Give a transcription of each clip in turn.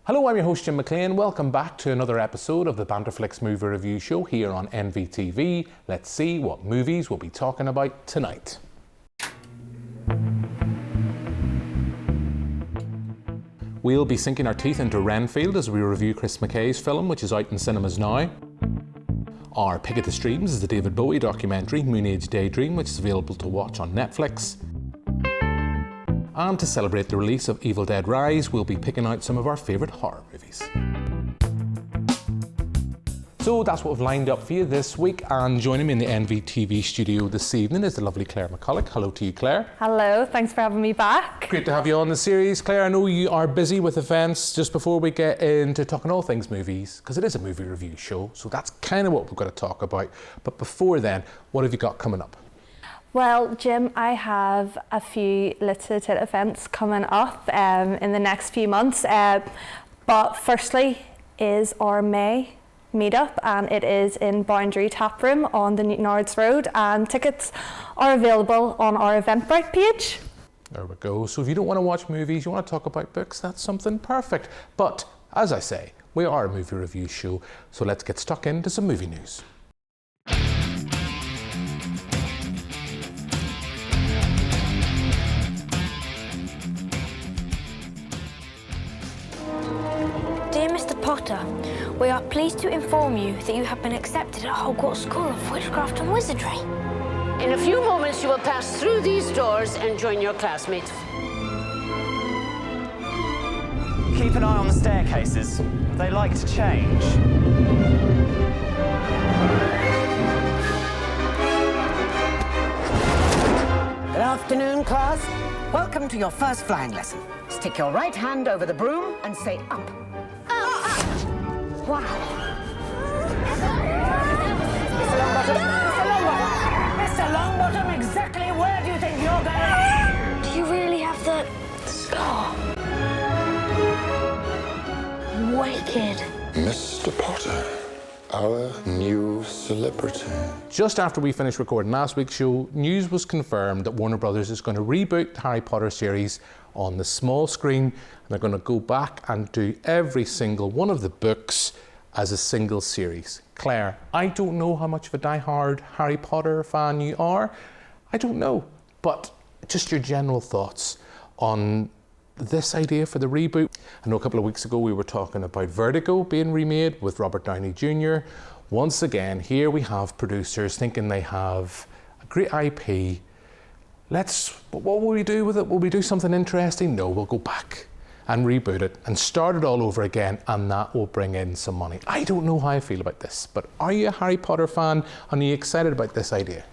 Hello, I'm your host Jim McCay and welcome back to another episode of the Banterflix Movie Review Show here on NVTV. Let's see what movies we'll be talking about tonight. We'll be sinking our teeth into Renfield as we review Chris McKay's film, which is out in cinemas now. Our pick of the streams is the David Bowie documentary, Moonage Daydream, which is available to watch on Netflix. And to celebrate the release of Evil Dead Rise, we'll be picking out some of our favourite horror movies. So that's what we've lined up for you this week, and joining me in the NVTV studio this evening is the lovely Claire McCullough. Hello to you, Claire. Hello, thanks for having me back. Great to have you on the series. Claire, I know you are busy with events. Just before we get into talking all things movies, because it is a movie review show, so that's kind of what we've got to talk about. But before then, what have you got coming up? Well, Jim, I have a few little events coming up in the next few months. But firstly is our May meetup, and it is in Boundary Tap Room on the Newtonards Road, and tickets are available on our Eventbrite page. There we go. So if you don't want to watch movies, you want to talk about books, that's something perfect. But as I say, we are a movie review show, so let's get stuck into some movie news. Dear Mr. Potter, we are pleased to inform you that you have been accepted at Hogwarts School of Witchcraft and Wizardry. In a few moments, you will pass through these doors and join your classmates. Keep an eye on the staircases. They like to change. Good afternoon, class. Welcome to your first flying lesson. Stick your right hand over the broom and say up. Wow. Mr. Longbottom, exactly where do you think you're going? Do you really have the scar? Wicked. Mr. Potter, our new celebrity. Just after we finished recording last week's show, news was confirmed that Warner Brothers is going to reboot the Harry Potter series on the small screen, and they're going to go back and do every single one of the books as a single series. Claire, I don't know how much of a die-hard Harry Potter fan you are. I don't know, but just your general thoughts on this idea for the reboot. I know a couple of weeks ago we were talking about Vertigo being remade with Robert Downey Jr. Once again, here we have producers thinking they have a great IP. What will we do with it? Will we do something interesting? No, we'll go back and reboot it and start it all over again, and that will bring in some money. I don't know how I feel about this, but are you a Harry Potter fan? Are you excited about this idea?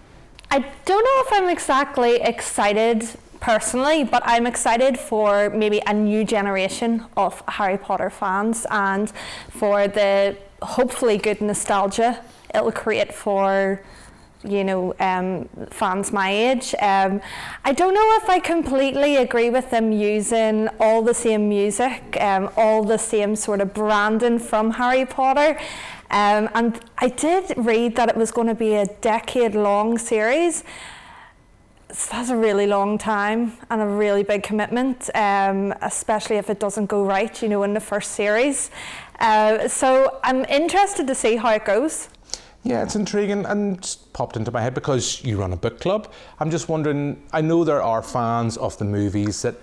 I don't know if I'm exactly excited personally, but I'm excited for maybe a new generation of Harry Potter fans and for the hopefully good nostalgia it'll create for fans my age. I don't know if I completely agree with them using all the same music, all the same sort of branding from Harry Potter. And I did read that it was going to be a decade-long series. So that's a really long time and a really big commitment, especially if it doesn't go right, in the first series. So I'm interested to see how it goes. Yeah, it's intriguing and just popped into my head because you run a book club. I'm just wondering, I know there are fans of the movies that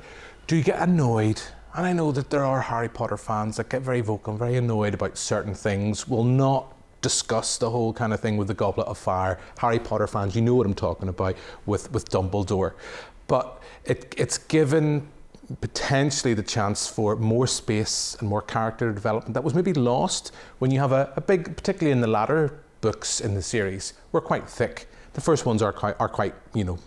do get annoyed, and I know that there are Harry Potter fans that get very vocal and very annoyed about certain things, will not discuss the whole kind of thing with the Goblet of Fire. Harry Potter fans, you know what I'm talking about with Dumbledore. But it's given potentially the chance for more space and more character development that was maybe lost when you have a big, particularly in the latter books in the series, were quite thick. The first ones are quite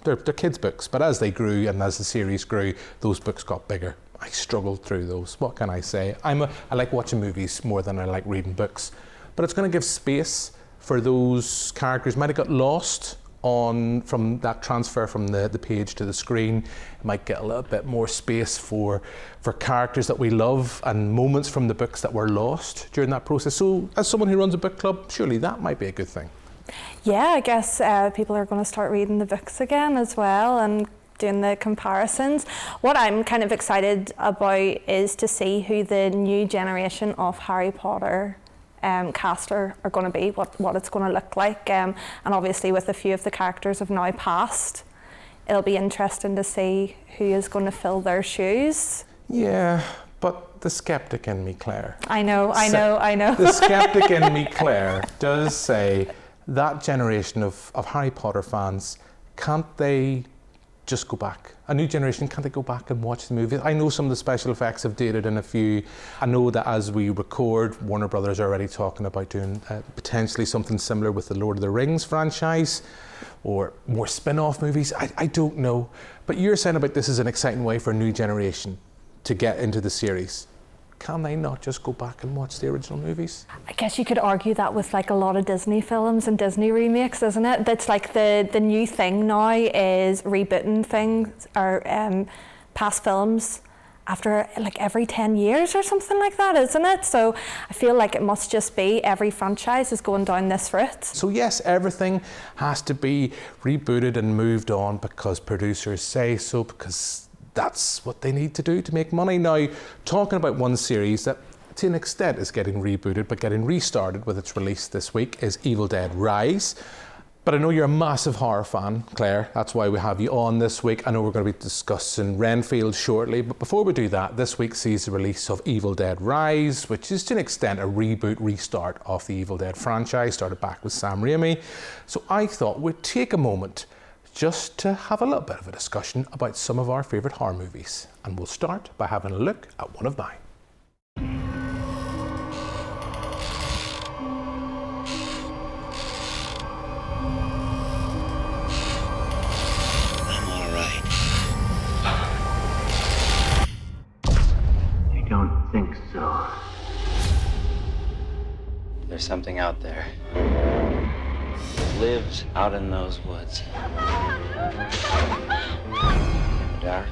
they're kids' books, but as they grew and as the series grew, those books got bigger. I struggled through those. What can I say? I like watching movies more than I like reading books, but it's going to give space for those characters might have got lost from that transfer from the page to the screen. It might get a little bit more space for characters that we love and moments from the books that were lost during that process. So as someone who runs a book club, surely that might be a good thing. Yeah, I guess people are going to start reading the books again as well, and doing the comparisons. What I'm kind of excited about is to see who the new generation of Harry Potter cast are going to be, what it's going to look like, and obviously with a few of the characters have now passed, it'll be interesting to see who is going to fill their shoes. Yeah, but the skeptic in me, Claire. I know. The skeptic in me, Claire, does say that generation of Harry Potter fans, can't they just go back? A new generation, can't they go back and watch the movies? I know some of the special effects have dated in a few. I know that as we record, Warner Brothers are already talking about doing potentially something similar with the Lord of the Rings franchise or more spin-off movies. I don't know. But you're saying about this is an exciting way for a new generation to get into the series. Can they not just go back and watch the original movies? I guess you could argue that with like a lot of Disney films and Disney remakes, isn't it? That's like the new thing now is rebooting things or past films after like every 10 years or something like that, isn't it? So I feel like it must just be every franchise is going down this route. So yes, everything has to be rebooted and moved on because producers say so, because that's what they need to do to make money. Now, talking about one series that to an extent is getting rebooted but getting restarted with its release this week is Evil Dead Rise. But I know you're a massive horror fan, Claire. That's why we have you on this week. I know we're going to be discussing Renfield shortly, but before we do that, this week sees the release of Evil Dead Rise, which is to an extent a reboot, restart of the Evil Dead franchise, started back with Sam Raimi. So I thought we'd take a moment just to have a little bit of a discussion about some of our favourite horror movies. And we'll start by having a look at one of mine. I'm all right. I don't think so. There's something out there. Lives out in those woods. In the dark.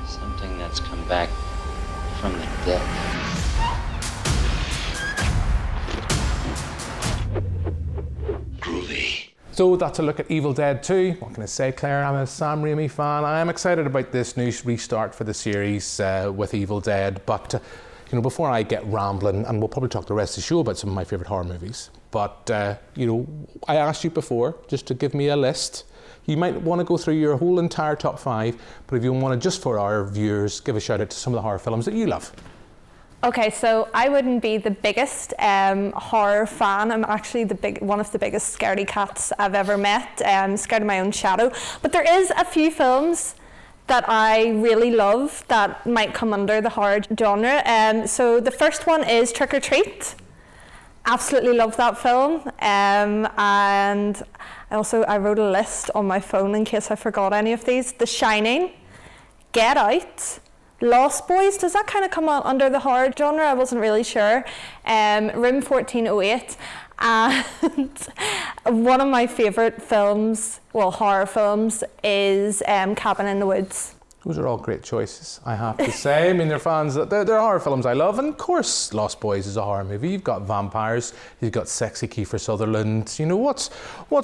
Something that's come back from the dead. Groovy. So that's a look at Evil Dead 2. What can I say, Claire? I'm a Sam Raimi fan. I am excited about this new restart for the series with Evil Dead, but you know, before I get rambling, and we'll probably talk the rest of the show about some of my favourite horror movies, but you know, I asked you before just to give me a list. You might want to go through your whole entire top 5, but if you want to, just for our viewers, give a shout out to some of the horror films that you love. Okay, so I wouldn't be the biggest horror fan. I'm actually one of the biggest scaredy cats I've ever met, scared of my own shadow. But there is a few films that I really love that might come under the horror genre. So the first one is Trick or Treat. Absolutely love that film. And I wrote a list on my phone in case I forgot any of these. The Shining, Get Out, Lost Boys. Does that kind of come under the horror genre? I wasn't really sure. Room 1408. And one of my favourite films, well, horror films, is Cabin in the Woods. Those are all great choices, I have to say. I mean, they're fans. They're horror films I love, and of course, Lost Boys is a horror movie. You've got vampires, you've got sexy Kiefer Sutherland. You know, what's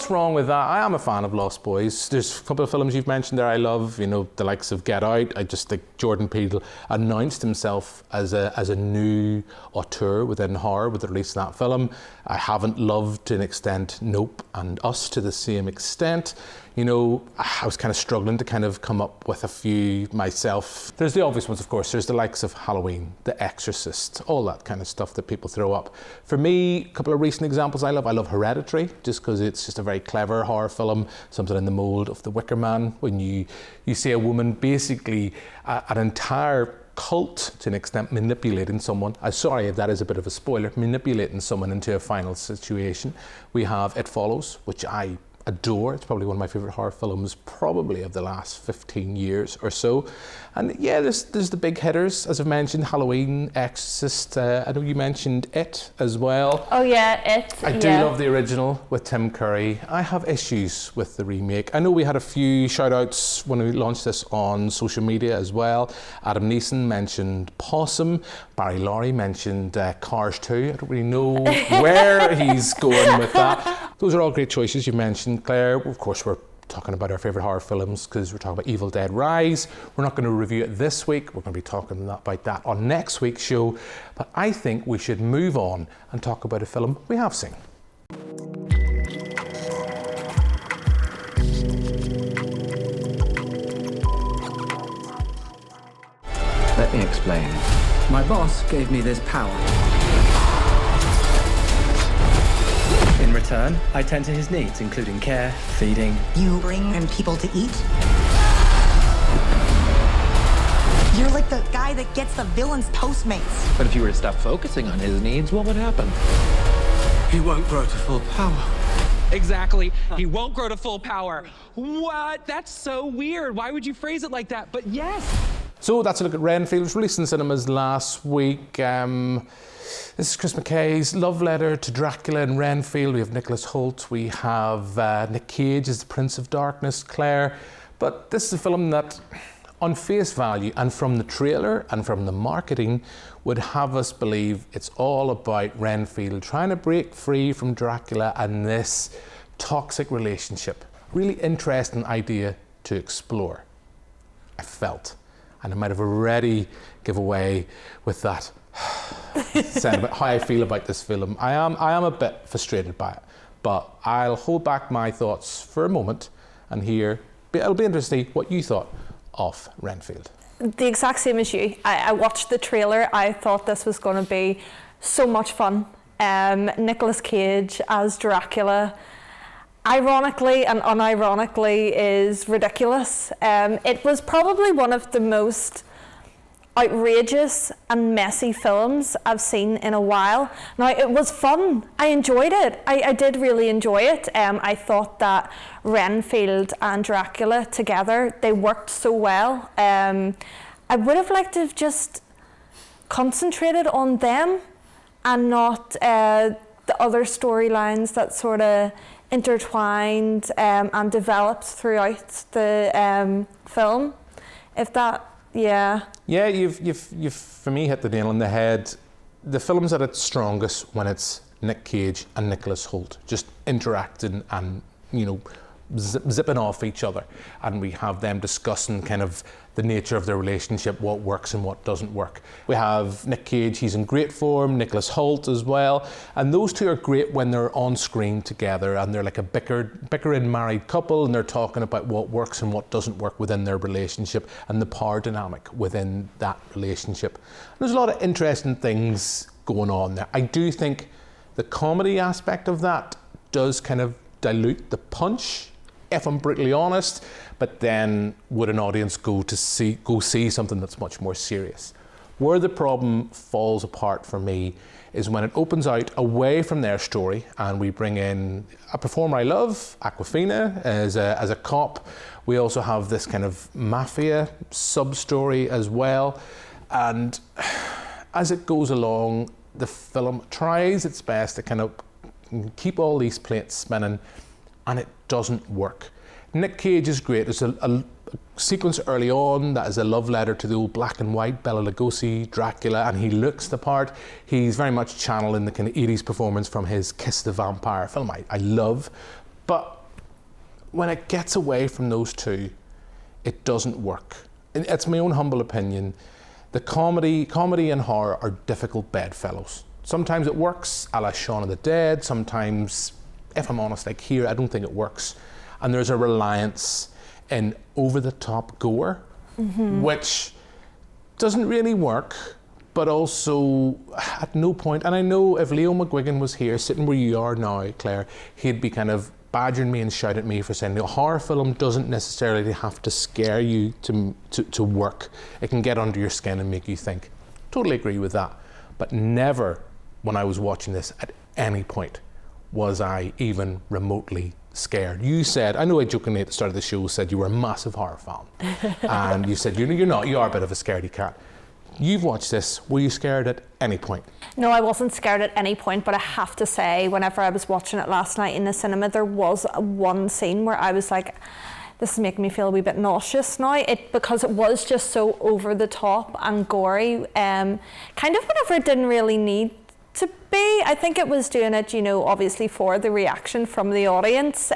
wrong with that? I am a fan of Lost Boys. There's a couple of films you've mentioned there I love. You know, the likes of Get Out. I just think Jordan Peele announced himself as a new auteur within horror with the release of that film. I haven't loved, to an extent, Nope and Us to the same extent. You know, I was kind of struggling to kind of come up with a few myself. There's the obvious ones, of course. There's the likes of Halloween, The Exorcist, all that kind of stuff that people throw up. For me, a couple of recent examples I love. I love Hereditary, just because it's just a very clever horror film, something in the mould of The Wicker Man, when you see a woman basically an entire cult, to an extent, manipulating someone. I'm sorry if that is a bit of a spoiler, manipulating someone into a final situation. We have It Follows, which I adore. It's probably one of my favourite horror films, probably of the last 15 years or so. And yeah, there's the big hitters, as I've mentioned, Halloween, Exorcist. I know you mentioned It as well. Oh yeah, It. I do love the original with Tim Curry. I have issues with the remake. I know we had a few shout outs when we launched this on social media as well. Adam Neeson mentioned Possum. Barry Laurie mentioned Cars 2. I don't really know where he's going with that. Those are all great choices you mentioned, Claire. Of course, we're talking about our favourite horror films because we're talking about Evil Dead Rise. We're not going to review it this week. We're going to be talking about that on next week's show. But I think we should move on and talk about a film we have seen. Let me explain. My boss gave me this power. In return, I tend to his needs, including care, feeding. You bring in people to eat? You're like the guy that gets the villain's Postmates. But if you were to stop focusing on his needs, what would happen? He won't grow to full power. Exactly. He won't grow to full power. What? That's so weird. Why would you phrase it like that? But yes. So that's a look at Renfield. It was released in cinemas last week. This is Chris McKay's love letter to Dracula in Renfield. We have Nicholas Hoult. We have Nick Cage as the Prince of Darkness, Claire. But this is a film that, on face value, and from the trailer and from the marketing, would have us believe it's all about Renfield trying to break free from Dracula and this toxic relationship. Really interesting idea to explore, I felt. And I might have already give away with that sentiment, how I feel about this film. I am a bit frustrated by it, but I'll hold back my thoughts for a moment and hear, it'll be interesting what you thought of Renfield. The exact same as you. I watched the trailer. I thought this was going to be so much fun. Nicolas Cage as Dracula, ironically and unironically, is ridiculous. It was probably one of the most outrageous and messy films I've seen in a while. Now, it was fun. I enjoyed it. I did really enjoy it. I thought that Renfield and Dracula together, they worked so well. I would have liked to have just concentrated on them and not the other storylines that sort of intertwined and developed throughout the film. If that, yeah. Yeah, you've for me hit the nail on the head. The film's at its strongest when it's Nick Cage and Nicholas Hoult just interacting and, you know, zipping off each other, and we have them discussing kind of the nature of their relationship, what works and what doesn't work. We have Nick Cage, he's in great form, Nicholas Hoult as well, and those two are great when they're on screen together and they're like a bickering married couple, and they're talking about what works and what doesn't work within their relationship and the power dynamic within that relationship. And there's a lot of interesting things going on there. I do think the comedy aspect of that does kind of dilute the punch, if I'm brutally honest, but then would an audience go see something that's much more serious? Where the problem falls apart for me is when it opens out away from their story and we bring in a performer I love, Awkwafina, as a cop. We also have this kind of mafia sub-story as well. And as it goes along, the film tries its best to kind of keep all these plates spinning, and it doesn't work. Nick Cage is great. There's a sequence early on that is a love letter to the old black and white Bela Lugosi Dracula, and he looks the part. He's very much channeling the kind of 80s performance from his Kiss the Vampire film I love. But when it gets away from those two, it doesn't work. It's my own humble opinion. The comedy and horror are difficult bedfellows. Sometimes it works, a la Shaun of the Dead. Sometimes, if I'm honest, like here, I don't think it works. And there's a reliance in over-the-top gore, which doesn't really work, but also at no point, and I know if Leo McGuigan was here, sitting where you are now, Claire, he'd be kind of badgering me and shouting at me for saying a horror film doesn't necessarily have to scare you to work. It can get under your skin and make you think. Totally agree with that. But never, when I was watching this, at any point, was I even remotely scared. You said, I know I jokingly at the start of the show said you were a massive horror fan. And you said, you're not, you are a bit of a scaredy cat. You've watched this, were you scared at any point? No, I wasn't scared at any point, but I have to say, whenever I was watching it last night in the cinema, there was one scene where I was like, this is making me feel a wee bit nauseous now, because it was just so over the top and gory, kind of whenever it didn't really need to be. I think it was doing it, you know, obviously for the reaction from the audience.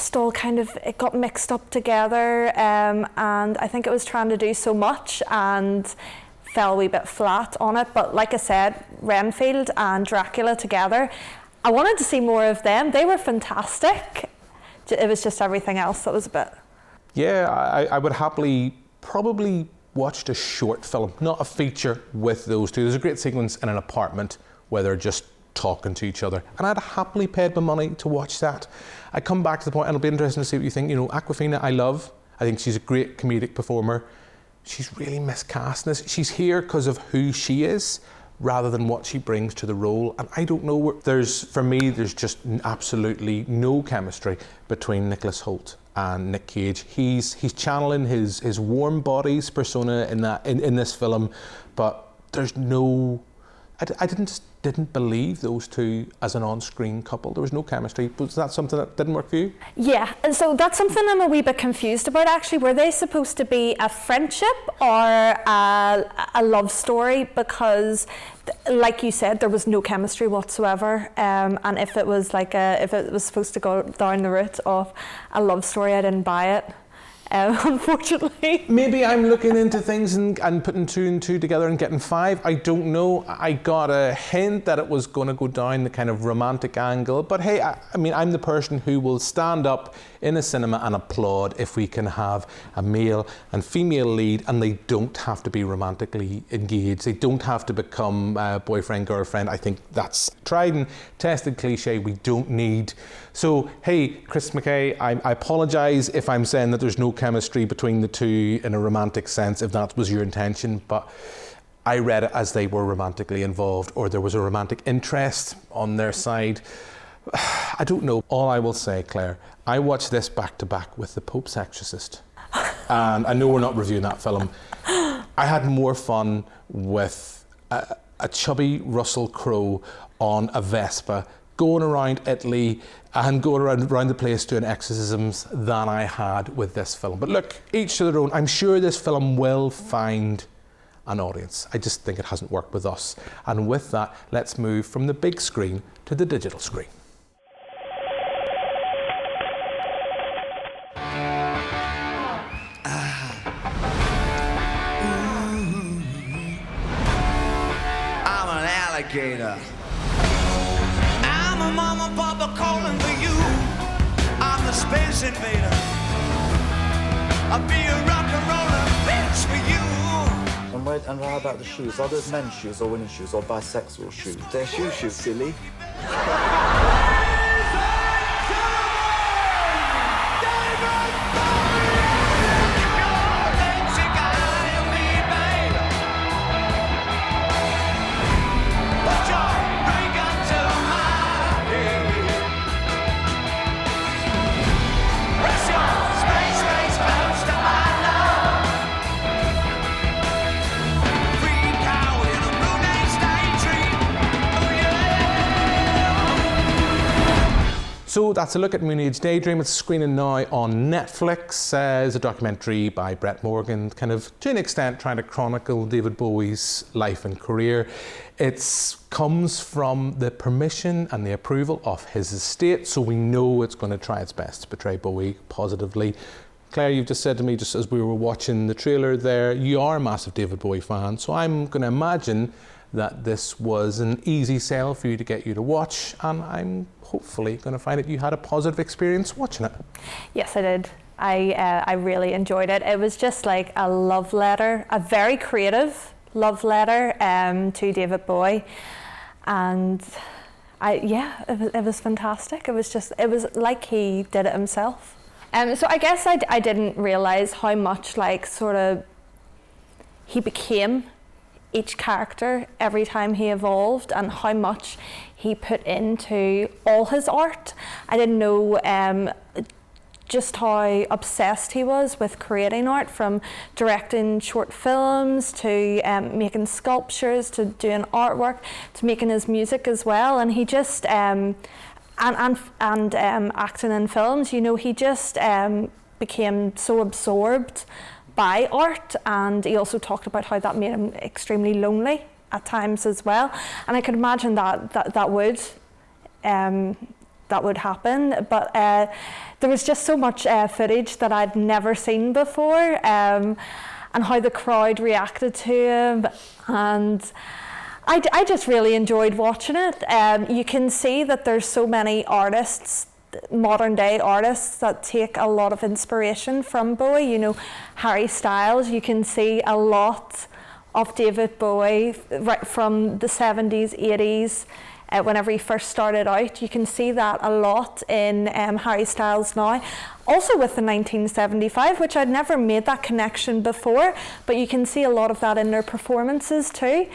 just all kind of, it got mixed up together, and I think it was trying to do so much and fell a wee bit flat on it. But like I said, Renfield and Dracula together, I wanted to see more of them. They were fantastic. It was just everything else that was a bit... Yeah, I would happily probably watched a short film, not a feature, with those two. There's a great sequence in an apartment where they're just talking to each other, and I'd happily paid my money to watch that. I come back to the point, and it'll be interesting to see what you think. You know, Awkwafina, I love. I think she's a great comedic performer. She's really miscast in this. She's here because of who she is, rather than what she brings to the role. And I don't know, for me, there's just absolutely no chemistry between Nicholas Hoult and Nick Cage. He's channeling his warm bodies persona in this film, but there's no... I didn't believe those two as an on-screen couple. There was no chemistry. Was that something that didn't work for you? Yeah, and so that's something I'm a wee bit confused about, actually. Were they supposed to be a friendship or a love story? Because, like you said, there was no chemistry whatsoever. And if it was supposed to go down the route of a love story, I didn't buy it. Unfortunately. Maybe I'm looking into things and putting 2 and 2 together and getting 5. I don't know. I got a hint that it was going to go down the kind of romantic angle. But hey, I mean, I'm the person who will stand up in a cinema and applaud if we can have a male and female lead and they don't have to be romantically engaged. They don't have to become boyfriend, girlfriend. I think that's tried and tested cliche we don't need. So, hey, Chris McKay, I apologise if I'm saying that there's no chemistry between the two in a romantic sense, if that was your intention, but I read it as they were romantically involved or there was a romantic interest on their side. I don't know. All I will say, Claire, I watched this back to back with The Pope's Exorcist. And I know we're not reviewing that film. I had more fun with a chubby Russell Crowe on a Vespa going around Italy and going around the place doing exorcisms than I had with this film. But look, each to their own. I'm sure this film will find an audience. I just think it hasn't worked with us. And with that, let's move from the big screen to the digital screen. I'm an alligator. I'm a mama papa calling for you. I'm the space invader. I'll be a rock and roller bitch for you. And how about the shoes? Are those men's shoes or women's shoes or bisexual shoes? They're shoes, silly. So that's a look at Moonage Daydream. It's screening now on Netflix. It's a documentary by Brett Morgan, kind of to an extent trying to chronicle David Bowie's life and career. It comes from the permission and the approval of his estate, so we know it's going to try its best to portray Bowie positively. Claire, you've just said to me, just as we were watching the trailer there, you are a massive David Bowie fan, so I'm going to imagine that this was an easy sell for you to get you to watch, and I'm hopefully going to find that you had a positive experience watching it. Yes, I did. I really enjoyed it. It was just like a love letter, a very creative love letter to David Bowie, and it was fantastic. It was like he did it himself. So I guess I didn't realise how much he became each character every time he evolved and how much he put into all his art. I didn't know just how obsessed he was with creating art, from directing short films to making sculptures to doing artwork to making his music as well. And he just and acting in films, you know, he just became so absorbed by art, and he also talked about how that made him extremely lonely at times as well. And I could imagine that would happen. But there was just so much footage that I'd never seen before, and how the crowd reacted to him, and I just really enjoyed watching it. You can see that there's so many artists, modern day artists, that take a lot of inspiration from Bowie. You know, Harry Styles, you can see a lot of David Bowie right from the 70s, 80s, whenever he first started out. You can see that a lot in Harry Styles now. Also with the 1975, which I'd never made that connection before, but you can see a lot of that in their performances too.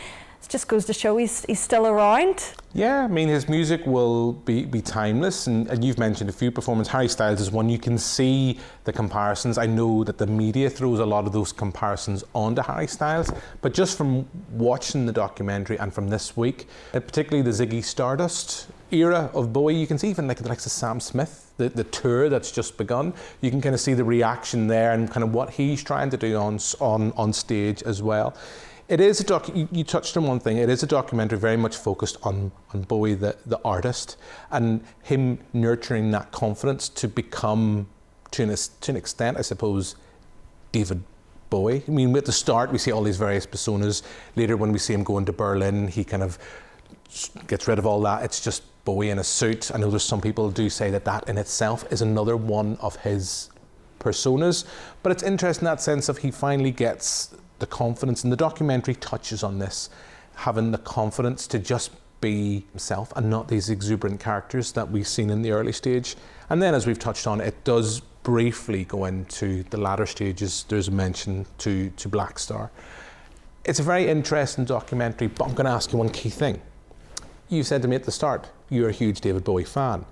It just goes to show he's still around. Yeah, I mean, his music will be timeless, and you've mentioned a few performances. Harry Styles is one. You can see the comparisons. I know that the media throws a lot of those comparisons onto Harry Styles, but just from watching the documentary and from this week, particularly the Ziggy Stardust era of Bowie, you can see even like the likes of Sam Smith, the tour that's just begun, you can kind of see the reaction there and kind of what he's trying to do on stage as well. It is you touched on one thing. It is a documentary very much focused on Bowie, the artist, and him nurturing that confidence to become, to an extent, I suppose, David Bowie. I mean, at the start, we see all these various personas. Later, when we see him going to Berlin, he kind of gets rid of all that. It's just Bowie in a suit. I know there's some people who do say that in itself is another one of his personas. But it's interesting in that sense of he finally gets the confidence, and the documentary touches on this, having the confidence to just be himself and not these exuberant characters that we've seen in the early stage. And then, as we've touched on, it does briefly go into the latter stages. There's a mention to Black Star. It's a very interesting documentary, but I'm going to ask you one key thing. You said to me at the start, you're a huge David Bowie fan.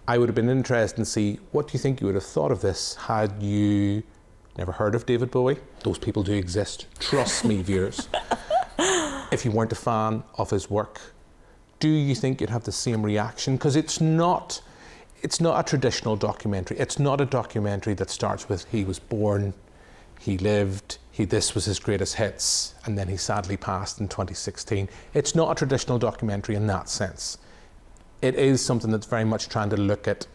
I would have been interested to see, what do you think you would have thought of this had you never heard of David Bowie? Those people do exist. Trust me, viewers. If you weren't a fan of his work, do you think you'd have the same reaction? Because it's not a traditional documentary. It's not a documentary that starts with he was born, he lived, this was his greatest hits, and then he sadly passed in 2016. It's not a traditional documentary in that sense. It is something that's very much trying to look at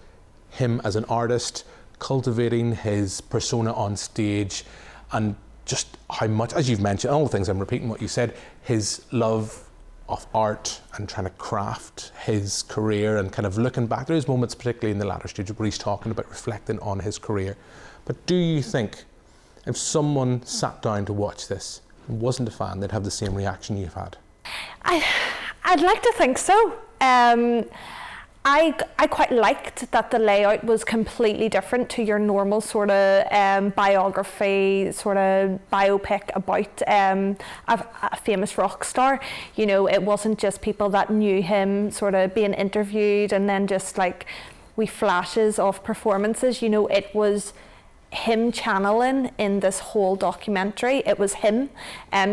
him as an artist, cultivating his persona on stage, and just how much, as you've mentioned, all the things, I'm repeating what you said, his love of art and trying to craft his career and kind of looking back. There is moments, particularly in the latter stage, where he's talking about reflecting on his career. But do you think if someone sat down to watch this and wasn't a fan, they'd have the same reaction you've had? I'd like to think so. I quite liked that the layout was completely different to your normal sort of biography, sort of biopic about a famous rock star. You know, it wasn't just people that knew him sort of being interviewed and then just like wee flashes of performances. You know, it was him channeling in this whole documentary. It was him.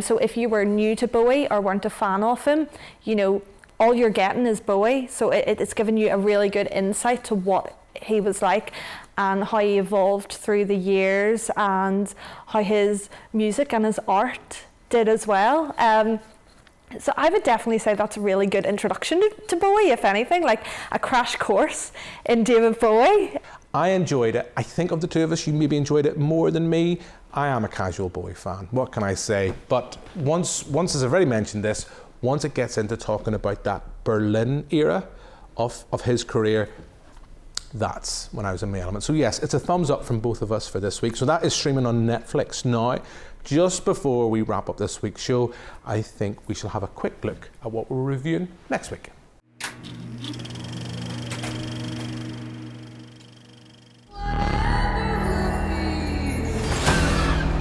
So if you were new to Bowie or weren't a fan of him, you know, all you're getting is Bowie, so it's given you a really good insight to what he was like and how he evolved through the years and how his music and his art did as well. So I would definitely say that's a really good introduction to Bowie, if anything, like a crash course in David Bowie. I enjoyed it. I think of the two of us, you maybe enjoyed it more than me. I am a casual Bowie fan, what can I say? But once as I've already mentioned this, once it gets into talking about that Berlin era of his career, that's when I was in my element. So yes, it's a thumbs up from both of us for this week. So that is streaming on Netflix now. Just before we wrap up this week's show, I think we shall have a quick look at what we're reviewing next week.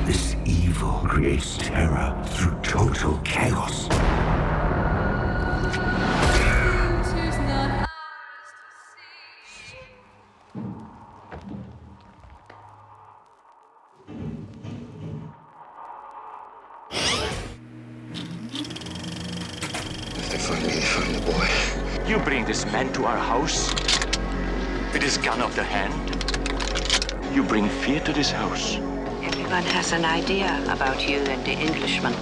This evil creates terror through total chaos. You bring this man to our house with his gun of the hand. You bring fear to this house. Everyone has an idea about you and the Englishman.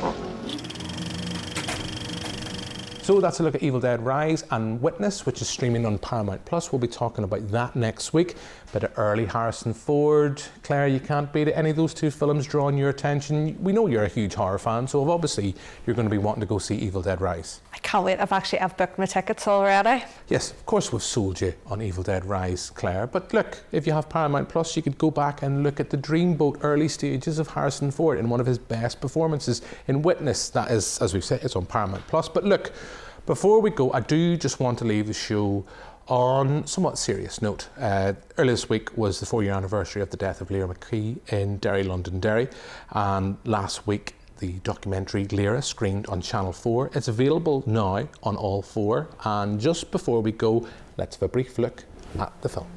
So that's a look at Evil Dead Rise and Witness, which is streaming on Paramount Plus. We'll be talking about that next week. Bit of early Harrison Ford. Claire, you can't beat it. Any of those two films drawing your attention? We know you're a huge horror fan, so obviously you're going to be wanting to go see Evil Dead Rise. I can't wait. I've booked my tickets already. Yes, of course we've sold you on Evil Dead Rise, Claire. But look, if you have Paramount Plus, you could go back and look at the dreamboat early stages of Harrison Ford in one of his best performances in Witness. That is, as we've said, it's on Paramount Plus. But look, before we go, I do just want to leave the show on a somewhat serious note. Earlier this week was the 4-year anniversary of the death of Lyra McKay in Derry, Londonderry. And last week, the documentary Lyra screened on Channel 4. It's available now on all 4. And just before we go, let's have a brief look at the film.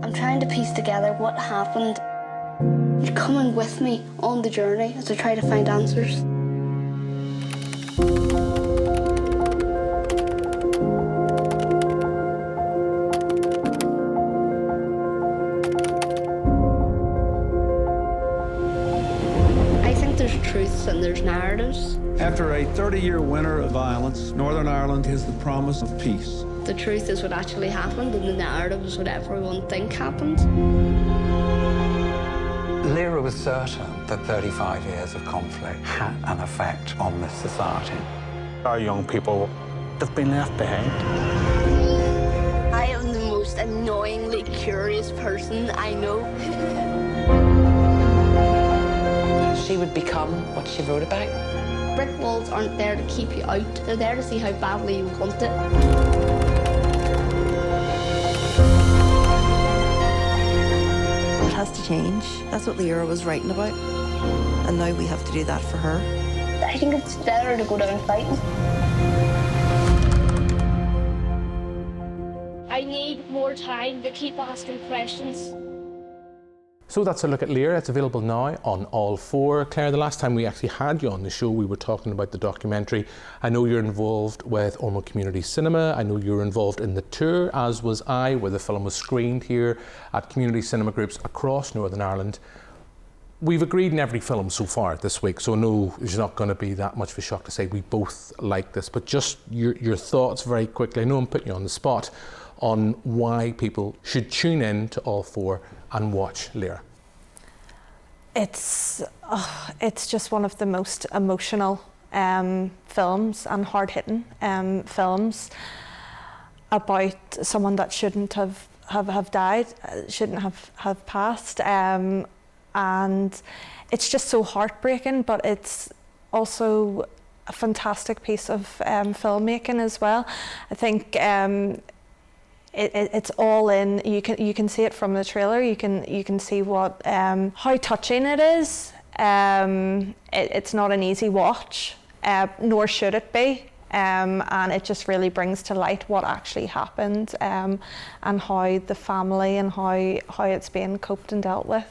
I'm trying to piece together what happened. You're coming with me on the journey as I try to find answers. Truths and there's narratives. After a 30-year winter of violence, Northern Ireland has the promise of peace. The truth is what actually happened, and the narrative is what everyone think happened. Lyra was certain that 35 years of conflict had an effect on this society. Our young people have been left behind. I am the most annoyingly curious person I know. She would become what she wrote about. Brick walls aren't there to keep you out. They're there to see how badly you want it. It has to change. That's what Lyra was writing about. And now we have to do that for her. I think it's better to go down fighting. I need more time to keep asking questions. So that's a look at Lyra. It's available now on all 4. Claire, the last time we actually had you on the show, we were talking about the documentary. I know you're involved with Ormeau Community Cinema. I know you were involved in the tour, as was I, where the film was screened here at community cinema groups across Northern Ireland. We've agreed in every film so far this week, so no, it's not going to be that much of a shock to say we both like this, but just your thoughts very quickly. I know I'm putting you on the spot on why people should tune in to all 4 and watch Lyra. It's just one of the most emotional films and hard-hitting films about someone that shouldn't have died, shouldn't have passed, and it's just so heartbreaking, but it's also a fantastic piece of filmmaking as well. I think it's all in. You can see it from the trailer. You can see what how touching it is. It's not an easy watch, nor should it be. And it just really brings to light what actually happened, and how the family and how it's being coped and dealt with.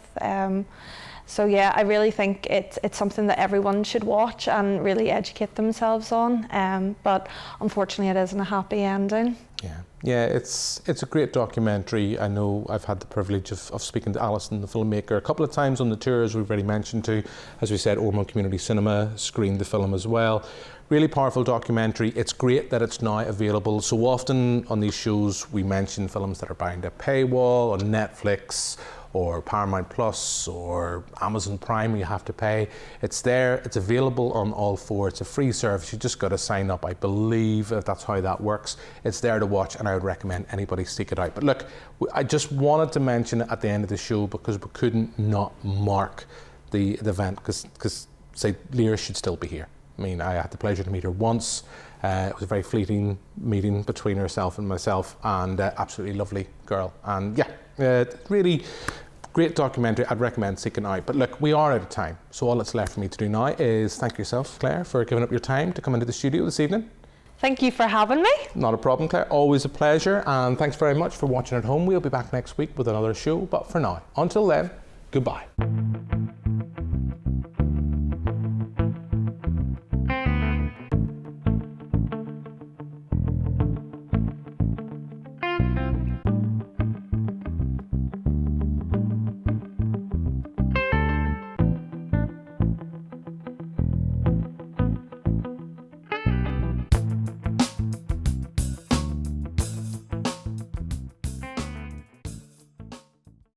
So yeah, I really think it's something that everyone should watch and really educate themselves on. But unfortunately, it isn't a happy ending. Yeah, it's a great documentary. I know I've had the privilege of speaking to Allison, the filmmaker, a couple of times on the tour, as we've already mentioned to. As we said, Ormeau Community Cinema screened the film as well. Really powerful documentary. It's great that it's now available. So often on these shows, we mention films that are behind a paywall on Netflix or Paramount Plus or Amazon Prime, you have to pay. It's there, it's available on all 4. It's a free service, you just got to sign up, I believe that's how that works. It's there to watch, and I would recommend anybody seek it out. But look, I just wanted to mention it at the end of the show because we couldn't not mark the event, because say Lyra should still be here. I mean, I had the pleasure to meet her once. It was a very fleeting meeting between herself and myself, and absolutely lovely girl. And yeah, really great documentary. I'd recommend seeking it out. But look, we are out of time. So all that's left for me to do now is thank yourself, Claire, for giving up your time to come into the studio this evening. Thank you for having me. Not a problem, Claire. Always a pleasure. And thanks very much for watching at home. We'll be back next week with another show. But for now, until then, goodbye.